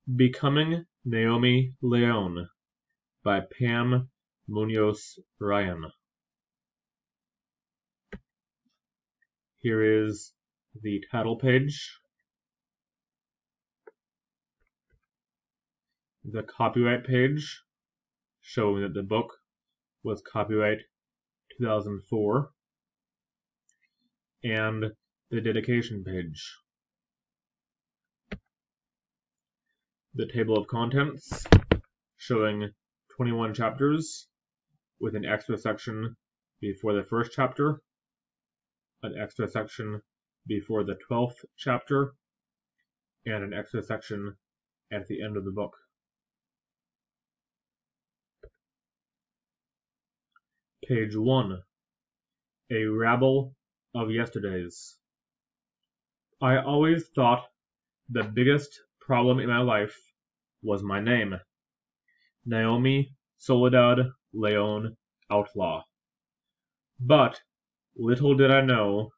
Becoming Naomi Leone by Pam Muñoz Ryan. Here is the title page, the copyright page showing that the book was copyright 2004, and the dedication page. The table of contents showing 21 chapters with an extra section before the first chapter, an extra section before the 12th chapter, and an extra section at the end of the book. Page 1. A Rabble of Yesterdays. I always thought the biggest problem in my life was my name. Naomi Soledad Leone Outlaw. But little did I know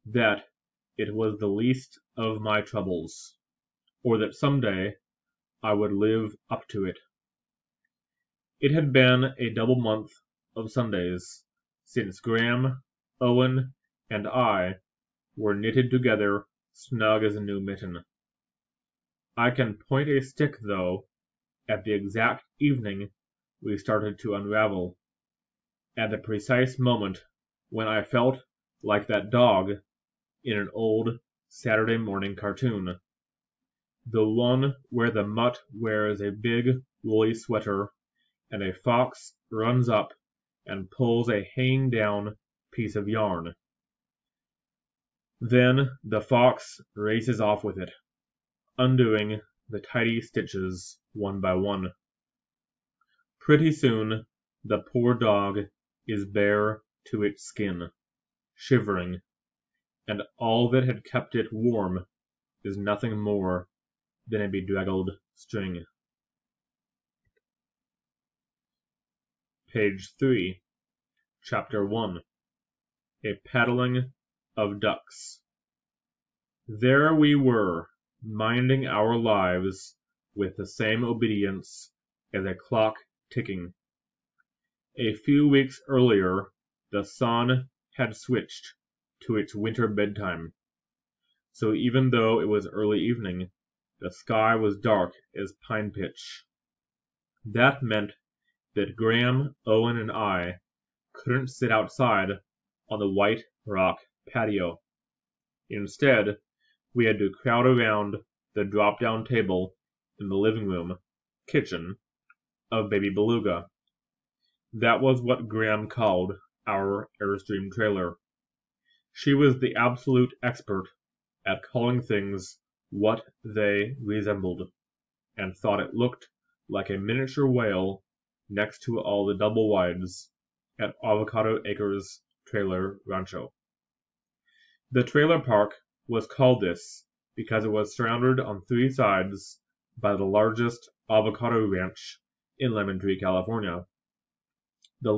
that it was the least of my troubles, or that someday I would live up to it. It had been a double month of Sundays since Graham, Owen, and I were knitted together snug as a new mitten. I can point a stick, though, at the exact evening we started to unravel, at the precise moment when I felt like that dog in an old Saturday morning cartoon, the one where the mutt wears a big woolly sweater and a fox runs up and pulls a hanging down piece of yarn. Then the fox races off with it, undoing the tidy stitches one by one. Pretty soon the poor dog is bare to its skin, shivering, and all that had kept it warm is nothing more than a bedraggled string. Page 3, Chapter 1. A Paddling of Ducks. There we were, minding our lives with the same obedience as a clock ticking. A few weeks earlier, the sun had switched to its winter bedtime, so even though it was early evening, the sky was dark as pine pitch. That meant that Graham, Owen, and I couldn't sit outside on the white rock patio. Instead, we had to crowd around the drop-down table in the living room, kitchen, of Baby Beluga. That was what Graham called our Airstream trailer. She was the absolute expert at calling things what they resembled, and thought it looked like a miniature whale next to all the double wides at Avocado Acres Trailer Rancho. The trailer park was called this because it was surrounded on three sides by the largest avocado ranch in Lemon Tree, California. The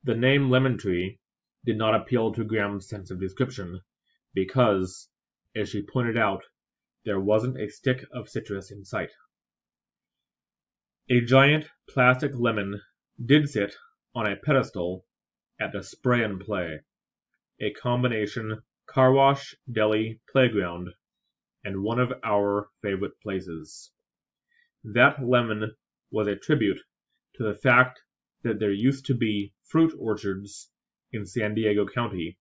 name Lemon Tree did not appeal to Graham's sense of description because, as she pointed out, there wasn't a stick of citrus in sight. A giant plastic lemon did sit on a pedestal at the Spray and Play, a combination car wash, deli, playground, and one of our favorite places. That lemon was a tribute to the fact that there used to be fruit orchards in San Diego County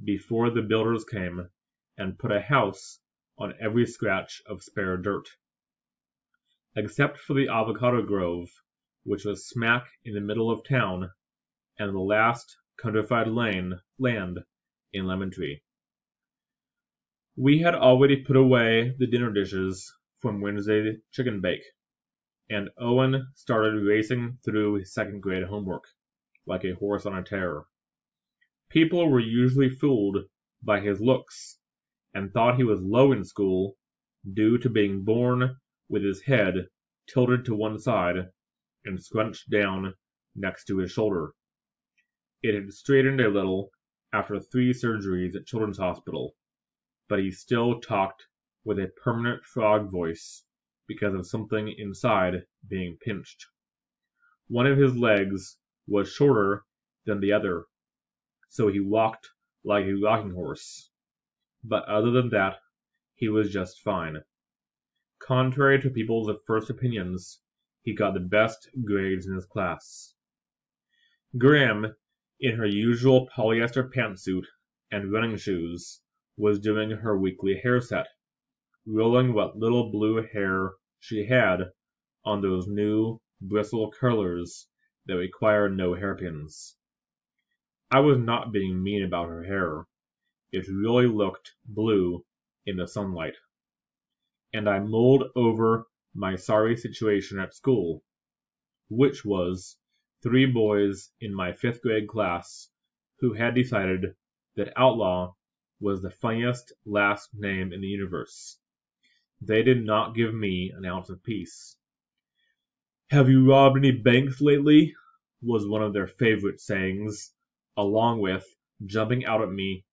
before the builders came and put a house on every scratch of spare dirt. Except for the avocado grove, which was smack in the middle of town, and the last countrified land in Lemon Tree. We had already put away the dinner dishes from Wednesday chicken bake, and Owen started racing through his second grade homework, like a horse on a tear. People were usually fooled by his looks, and thought he was low in school due to being born with his head tilted to one side and scrunched down next to his shoulder. It had straightened a little after 3 surgeries at Children's Hospital, but he still talked with a permanent frog voice because of something inside being pinched. One of his legs was shorter than the other, so he walked like a rocking horse. But other than that, he was just fine. Contrary to people's first opinions, he got the best grades in his class. Graham, in her usual polyester pantsuit and running shoes, was doing her weekly hair set, rolling what little blue hair she had on those new bristle curlers that require no hairpins. I was not being mean about her hair. It really looked blue in the sunlight. And I mulled over my sorry situation at school, which was 3 boys in my 5th grade class who had decided that Outlaw was the funniest last name in the universe. They did not give me an ounce of peace. "Have you robbed any banks lately?" was one of their favorite sayings, along with jumping out at me,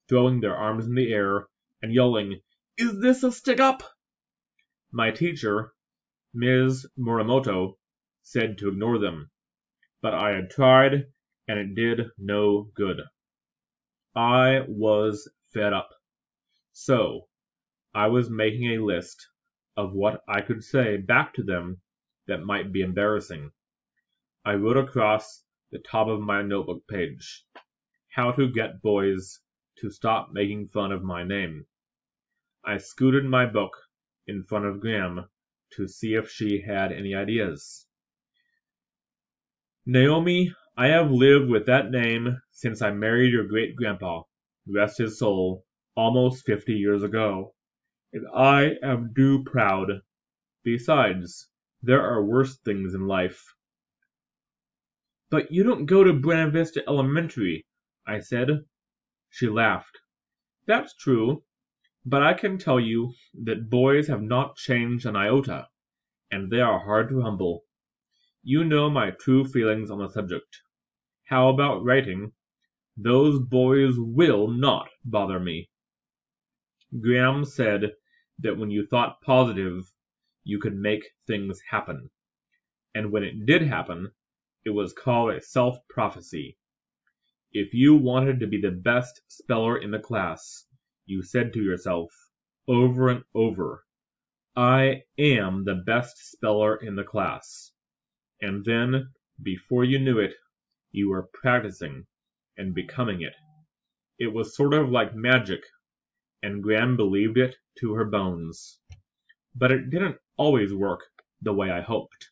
throwing their arms in the air, and yelling, "Is this a stick-up?" My teacher, Ms. Morimoto, said to ignore them, but I had tried, and it did no good. I was fed up. So, I was making a list of what I could say back to them that might be embarrassing. I wrote across the top of my notebook page, "How to get boys to stop making fun of my name." I scooted my book in front of Graham to see if she had any ideas. "Naomi, I have lived with that name since I married your great-grandpa, rest his soul, almost 50 years ago, and I am due proud. Besides, there are worse things in life." "But you don't go to Buena Vista Elementary," I said. She laughed. "That's true, but I can tell you that boys have not changed an iota, and they are hard to humble. You know my true feelings on the subject. How about writing? Those boys will not bother me." Graham said that when you thought positive, you could make things happen. And when it did happen, it was called a self-prophecy. If you wanted to be the best speller in the class, you said to yourself, over and over, "I am the best speller in the class." And then, before you knew it, you were practicing and becoming it. It was sort of like magic, and Graham believed it to her bones. But it didn't always work the way I hoped.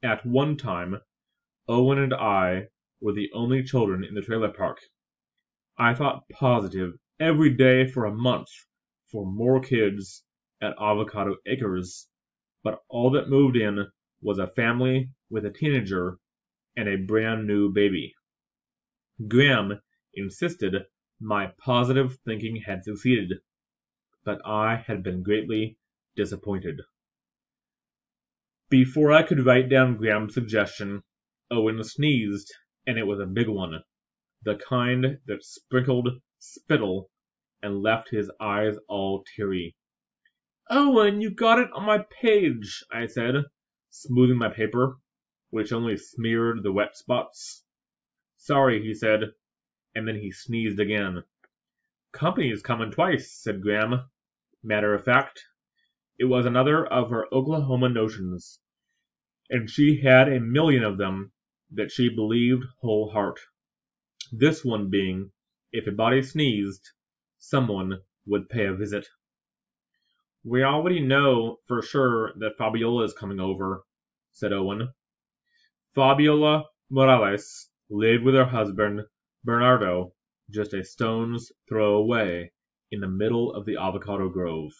At one time, Owen and I were the only children in the trailer park. I thought positive every day for a month for more kids at Avocado Acres, but all that moved in was a family with a teenager and a brand new baby. Graham insisted my positive thinking had succeeded, but I had been greatly disappointed. Before I could write down Graham's suggestion, Owen sneezed, and it was a big one, the kind that sprinkled spittle and left his eyes all teary. "Owen, you got it on my page," I said, smoothing my paper, which only smeared the wet spots. "Sorry," he said, and then he sneezed again. "Company's coming twice," said Graham. Matter of fact, it was another of her Oklahoma notions, and she had a million of them that she believed whole heart. This one being, if a body sneezed, someone would pay a visit. "We already know for sure that Fabiola is coming over," said Owen. Fabiola Morales lived with her husband, Bernardo, just a stone's throw away in the middle of the avocado grove.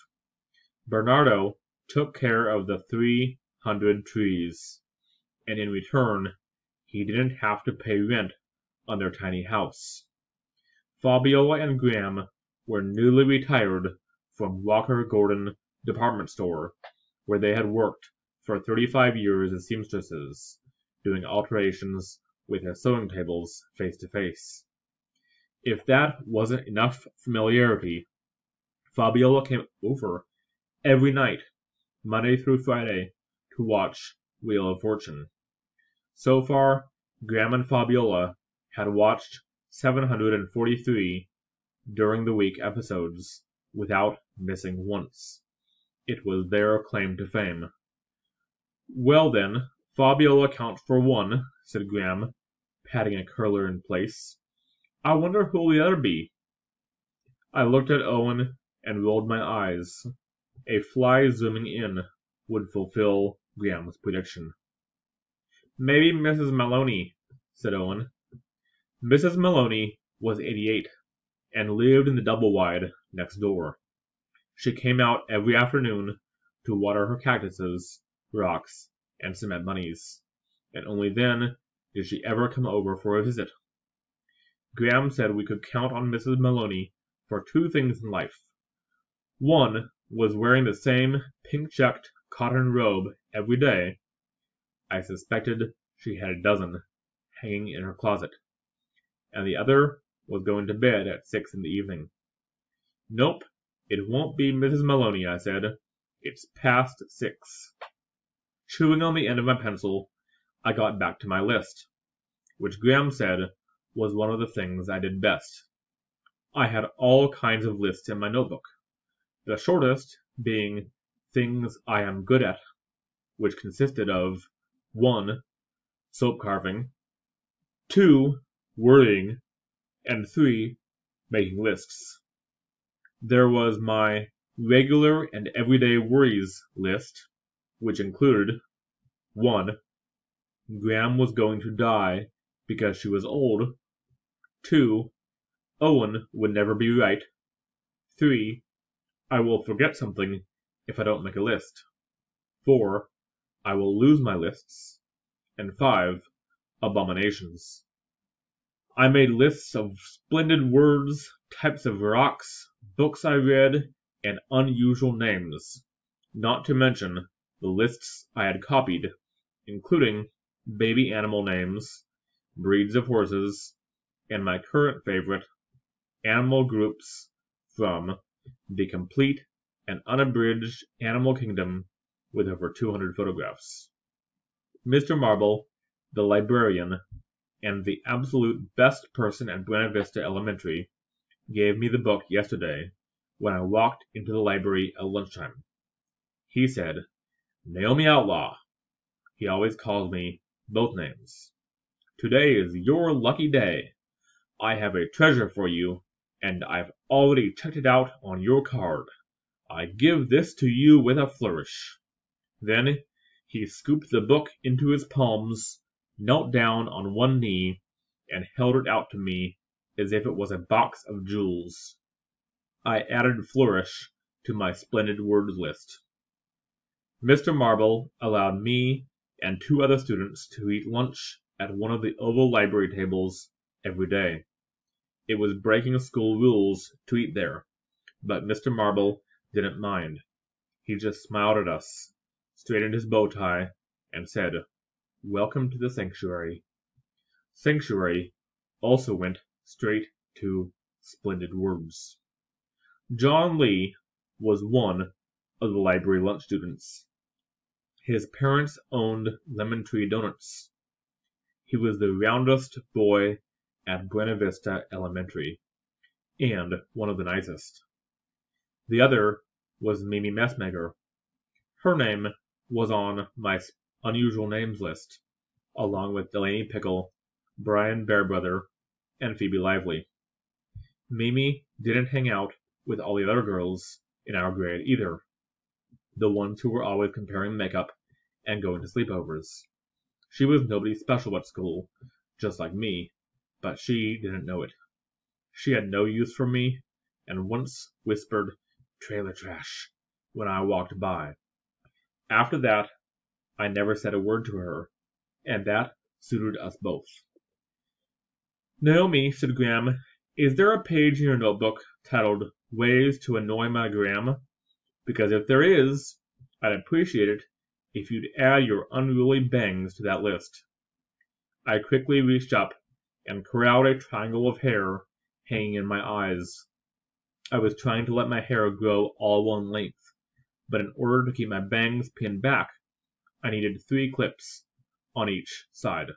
Bernardo took care of the 300 trees, and in return, he didn't have to pay rent on their tiny house. Fabiola and Graham were newly retired from Walker Gordon Department Store, where they had worked for 35 years as seamstresses, doing alterations with their sewing tables face to face. If that wasn't enough familiarity, Fabiola came over every night Monday through Friday, to watch Wheel of Fortune. So far, Graham and Fabiola had watched 743 during the week episodes without missing once. It was their claim to fame. Well then, Fabiola counts for one, said Graham, patting a curler in place. I wonder who'll the other be? I looked at Owen and rolled my eyes. A fly zooming in would fulfill Graham's prediction. Maybe Mrs. Maloney, said Owen. Mrs. Maloney was 88 and lived in the double-wide next door. She came out every afternoon to water her cactuses, rocks, and cement bunnies, and only then did she ever come over for a visit. Graham said we could count on Mrs. Maloney for two things in life. One was wearing the same pink-checked cotton robe every day. I suspected she had a dozen hanging in her closet. And the other was going to bed at 6 in the evening. Nope, it won't be Mrs. Maloney, I said. It's past 6. Chewing on the end of my pencil, I got back to my list, which Graham said was one of the things I did best. I had all kinds of lists in my notebook, the shortest being things I am good at, which consisted of 1. Soap carving, 2. Worrying, and 3. Making lists. There was my regular and everyday worries list, which included 1. Graham was going to die because she was old. 2. Owen would never be right. 3. I will forget something if I don't make a list. 4. I will lose my lists. And 5. Abominations. I made lists of splendid words, types of rocks, books I read, and unusual names, not to mention the lists I had copied, including baby animal names, breeds of horses, and my current favorite, animal groups from the complete and unabridged Animal Kingdom with over 200 photographs. Mr. Marble, the librarian, and the absolute best person at Buena Vista Elementary, gave me the book yesterday when I walked into the library at lunchtime. He said, Naomi Outlaw. He always calls me both names. Today is your lucky day. I have a treasure for you, and I've already checked it out on your card. I give this to you with a flourish. Then he scooped the book into his palms, knelt down on one knee, and held it out to me as if it was a box of jewels. I added flourish to my splendid words list. Mr. Marble allowed me and 2 other students to eat lunch at one of the oval library tables every day. It was breaking school rules to eat there, but Mr. Marble didn't mind. He just smiled at us, straightened his bow tie, and said, Welcome to the sanctuary. Sanctuary also went straight to splendid words. John Lee was one of the library lunch students. His parents owned Lemon Tree Donuts. He was the roundest boy at Buena Vista Elementary, and one of the nicest. The other was Mimi Messmaker. Her name was on my unusual names list, along with Delaney Pickle, Brian Bearbrother, and Phoebe Lively. Mimi didn't hang out with all the other girls in our grade either, the ones who were always comparing makeup and going to sleepovers. She was nobody special at school, just like me, but she didn't know it. She had no use for me, and once whispered, "Trailer trash," when I walked by. After that, I never said a word to her, and that suited us both. Naomi, said Graham, is there a page in your notebook titled Ways to Annoy My Graham? Because if there is, I'd appreciate it if you'd add your unruly bangs to that list. I quickly reached up and corralled a triangle of hair hanging in my eyes. I was trying to let my hair grow all one length, but in order to keep my bangs pinned back, I needed 3 clips on each side.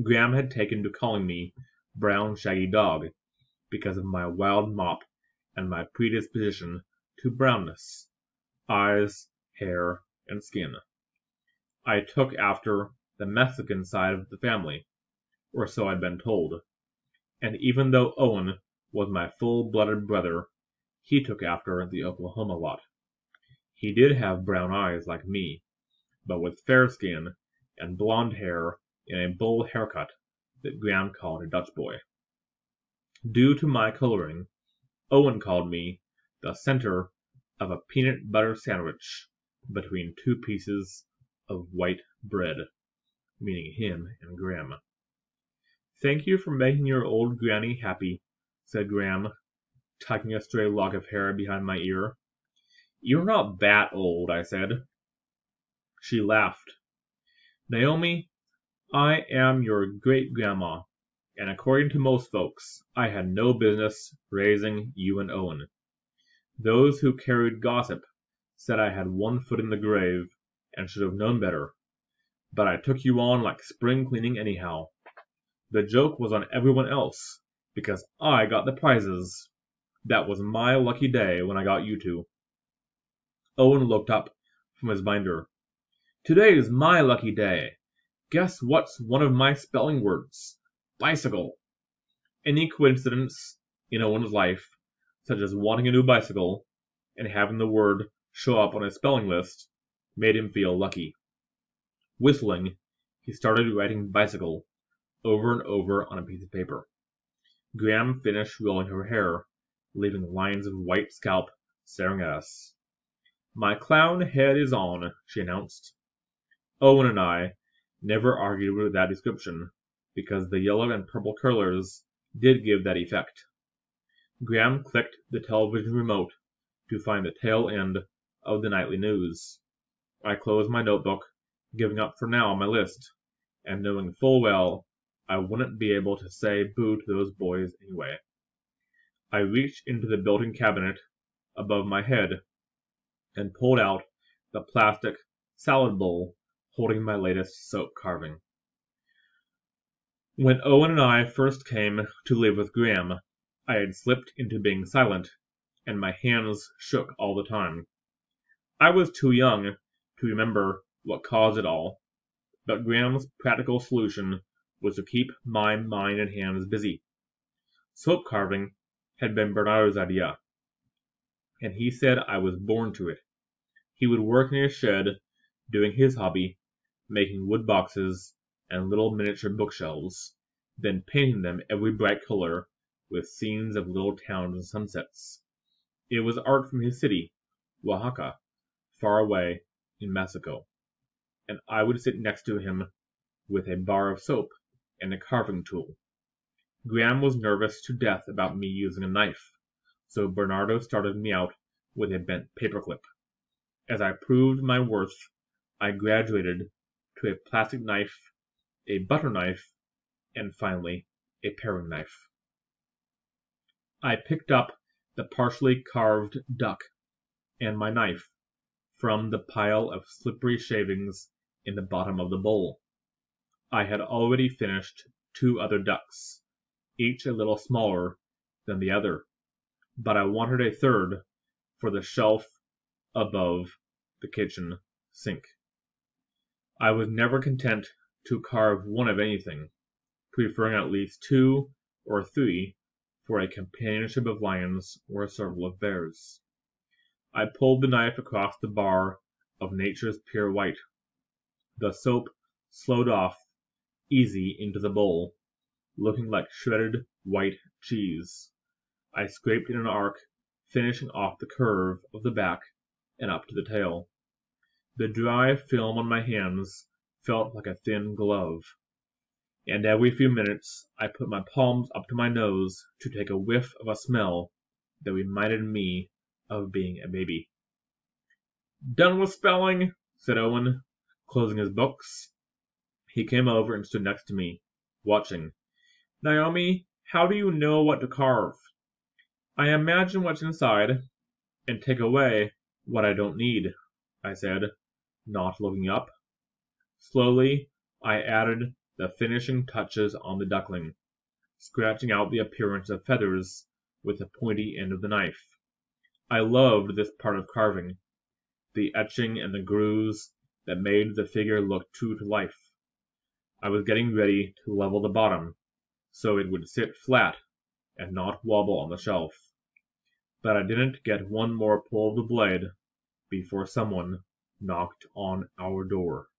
Graham had taken to calling me Brown Shaggy Dog because of my wild mop and my predisposition to brownness, eyes, hair, and skin. I took after the Mexican side of the family, or so I'd been told, and even though Owen was my full-blooded brother, he took after the Oklahoma lot. He did have brown eyes like me, but with fair skin and blonde hair and a bowl haircut that Graham called a Dutch boy. Due to my coloring, Owen called me the center of a peanut butter sandwich between 2 pieces of white bread, meaning him and Graham. "Thank you for making your old granny happy," said Graham, tucking a stray lock of hair behind my ear. "You're not that old," I said. She laughed. "Naomi, I am your great-grandma, and according to most folks, I had no business raising you and Owen. Those who carried gossip said I had one foot in the grave and should have known better, but I took you on like spring cleaning anyhow. The joke was on everyone else, because I got the prizes. That was my lucky day when I got you two." Owen looked up from his binder. "Today's my lucky day. Guess what's one of my spelling words? Bicycle." Any coincidence in Owen's life, such as wanting a new bicycle and having the word show up on his spelling list, made him feel lucky. Whistling, he started writing bicycle over and over on a piece of paper. Graham finished rolling her hair, leaving lines of white scalp staring at us. "My clown head is on," she announced. Owen and I never argued with that description, because the yellow and purple curlers did give that effect. Graham clicked the television remote to find the tail end of the nightly news. I closed my notebook, giving up for now my list, and knowing full well I wouldn't be able to say boo to those boys anyway. I reached into the built-in cabinet above my head and pulled out the plastic salad bowl holding my latest soap carving. When Owen and I first came to live with Graham, I had slipped into being silent, and my hands shook all the time. I was too young to remember what caused it all, but Graham's practical solution was to keep my mind and hands busy. Soap carving had been Bernardo's idea, and he said I was born to it. He would work in his shed, doing his hobby, making wood boxes and little miniature bookshelves, then painting them every bright color with scenes of little towns and sunsets. It was art from his city, Oaxaca, far away in Mexico, and I would sit next to him with a bar of soap and a carving tool. Graham was nervous to death about me using a knife, so Bernardo started me out with a bent paperclip. As I proved my worth, I graduated to a plastic knife, a butter knife, and finally a paring knife. I picked up the partially carved duck and my knife from the pile of slippery shavings in the bottom of the bowl. I had already finished 2 other ducks, each a little smaller than the other, but I wanted a third for the shelf above the kitchen sink. I was never content to carve one of anything, preferring at least 2 or 3 for a companionship of lions or a circle of bears. I pulled the knife across the bar of nature's pure white. The soap slowed off, easy into the bowl, looking like shredded white cheese. I scraped in an arc, finishing off the curve of the back and up to the tail. The dry film on my hands felt like a thin glove, and every few minutes I put my palms up to my nose to take a whiff of a smell that reminded me of being a baby. "Done with spelling?" said Owen, closing his books. He came over and stood next to me, watching. "Naomi, how do you know what to carve?" "I imagine what's inside, and take away "What I don't need," I said, not looking up. Slowly I added the finishing touches on the duckling, scratching out the appearance of feathers with the pointy end of the knife. I loved this part of carving, the etching and the grooves that made the figure look true to life. I was getting ready to level the bottom, so it would sit flat and not wobble on the shelf. But I didn't get one more pull of the blade before someone knocked on our door.